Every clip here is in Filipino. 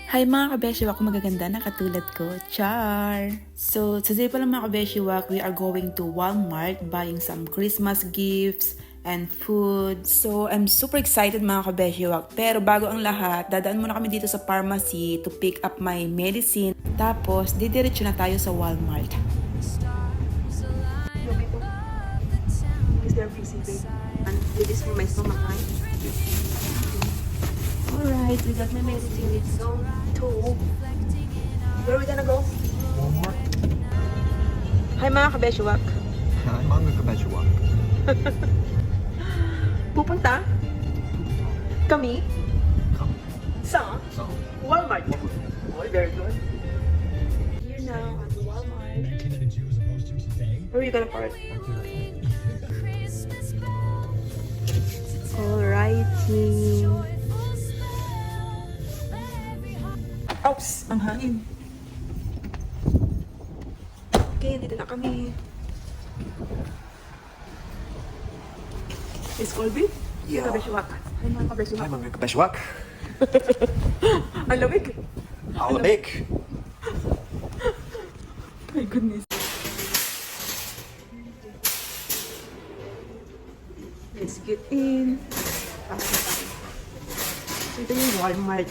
Hi mga kabeshiwak, magaganda na katulad ko, Char! So, today pala mga kabeshiwak, we are going to Walmart buying some Christmas gifts and food. So, I'm super excited mga kabeshiwak. Pero bago ang lahat, dadaan muna kami dito sa pharmacy to pick up my medicine. Tapos, didiretso na tayo sa Walmart. Is there busy, babe? And it is for my stomach, right? Alright, we got my medicine. Let's go to... Where are we gonna go? Walmart? Hi mga kabeshiwak. I'm on the Kabeshiwak. Pupunta? Kami? Sa? So, Walmart. Oh, very good. Here now at Walmart. Where are you gonna park? Alrighty. Oops! Ang hangin. Okay, dito na kami. Is Colby? Yeah. Kabeshiwak. Ay, mga kabeshiwak. I'm on the Kabeshiwak. Ang lamig. Alamig. My goodness. Let's get in. Pasok na tayo. So, ito yung Walmart.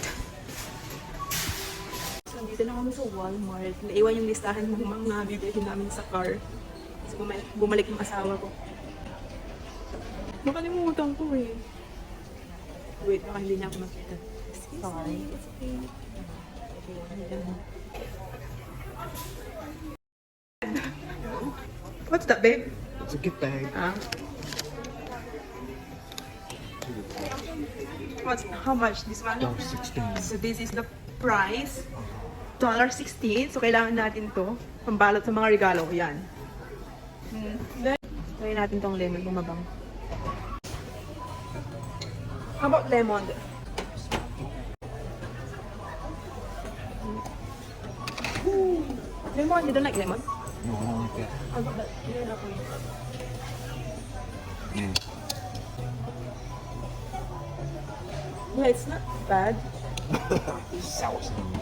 So, dito na kami sa Walmart. Naiwan yung listahan ng mga bibilihin namin sa car. So, bumalik yung asawa ko. Nakalimutan ko eh. Wait, baka hindi niya ako makita. Sorry. It's okay. What's that, babe? It's a gift bag. How much this one? $16. So this is the price. $16. So kailangan natin to pambalot sa mga regalo. Yan. Then, try natin tong lemon bumabang. How about lemon? Lemon, you don't like lemon? No, I don't like that. How about that? Yun ako yun. Yeah. Yeah, it's not bad. Sour cinnamon.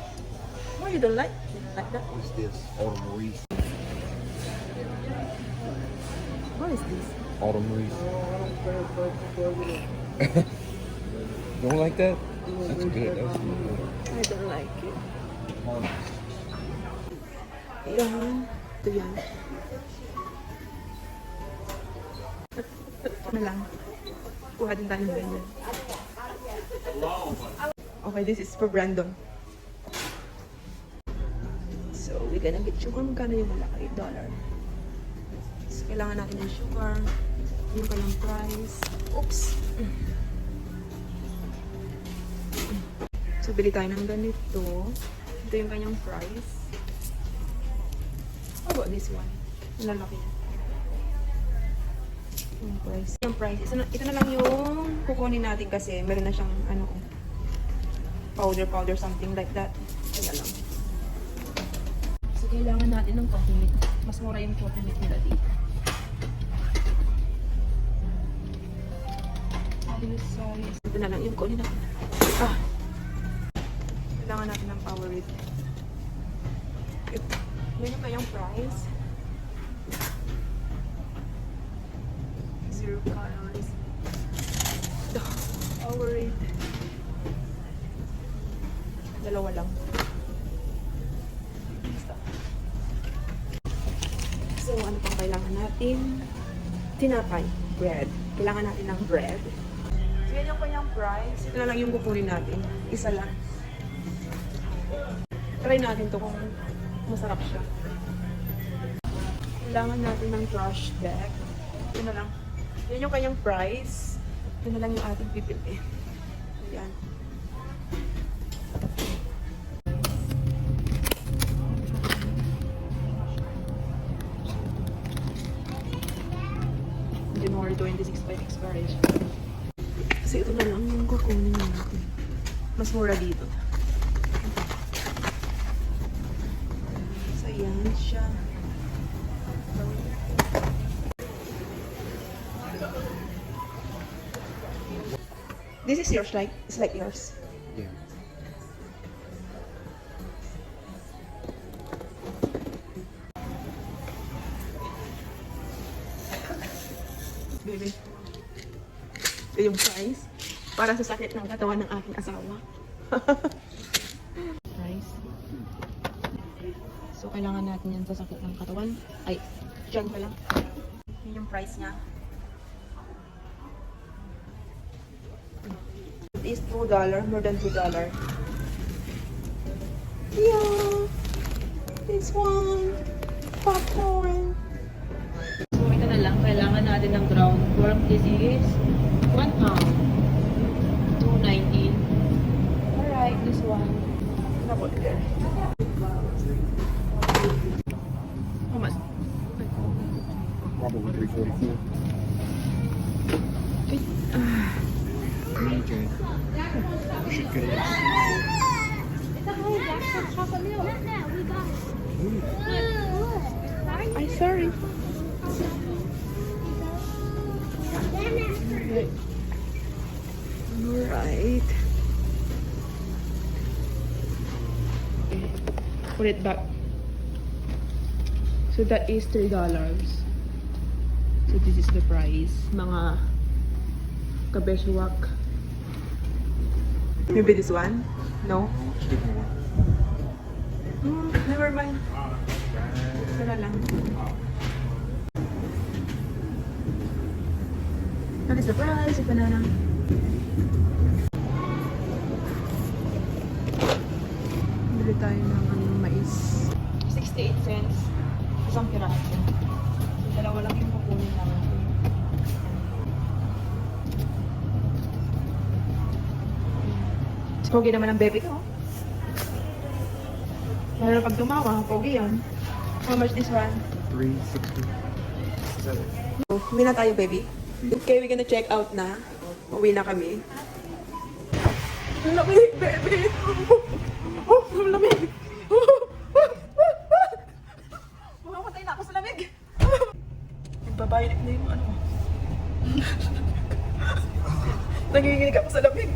Why you don't like? You don't like that? What's this? Autumn Reese. What is this? Autumn Reese. Don't like that? That's good. That's really good. I don't like it. Almonds. Yan. Ito yan. Ano lang. Kuha din tayo ng ganyan. Okay, this is for Brandon. So, we're gonna get sugar. Magkano yung malaki? $1. So, kailangan natin ng sugar. Yung kanyang price. Oops! So, bili tayo ng ganito. Ito yung kanyang price. How about this one? Ang lalaki niya. Yung price. Yung price. Ito na lang yung kukunin natin kasi meron na siyang ano, powder something like that. Ito na lang. So, kailangan natin ng coconut. Mas mura yung coconut nila dito. This size. Ito na lang yung kunin natin. Kailangan natin ng Powerade. Ganyan pa yung price. 0 calories. Powerade. Dalawa lang. Basta. So, ano pang kailangan natin? Tinapay. Bread. Kailangan natin ng bread. So, yan yung kanyang price. Ito na lang yung kukunin natin. Isa lang. Try natin to kung masarap siya. Kailangan natin ng trash bag. Ito na lang. Yan yung kanyang price. Ito na lang yung ating pipili. Ayan. January 26 by expiration. Kasi ito na lang yung kukunin natin. Mas mura dito. So, ayan siya. This is yours, like, it's like yours. Yeah. yung price para sa sakit ng katawan ng aking asawa. Price. So, kailangan natin yan sa sakit ng katawan. Ay, dyan pala. Yun yung price niya. It is $2, more than $2. Yeah, this one, popcorn. So, ito na lang, kailangan natin ng ground pork. This is 1 pound, $2.19. Alright, this one. How there? How much? Probably 344. Okay. You should get it. I'm sorry. Alright. Okay. Put it back. So that is $3. So this is the price. Mga kabeshuwak. Maybe this one? No? Never mind. Ito na lang. That is the price. Ito na lang. Bili tayo ng mais. 68 cents. Isang piraso. So, dalawa lang yung kukunin namin. Pogi naman ang baby ko. Lalo pag tumawa, pogi yan. How much this one? 360. Uwi na tayo, baby. Okay, we're gonna check out na. Uwi na kami. Ang lamig, baby! Oh, ang lamig! Mamamatay na ako sa lamig! Nagbabayad na yung ano. Nanginginig ako sa lamig.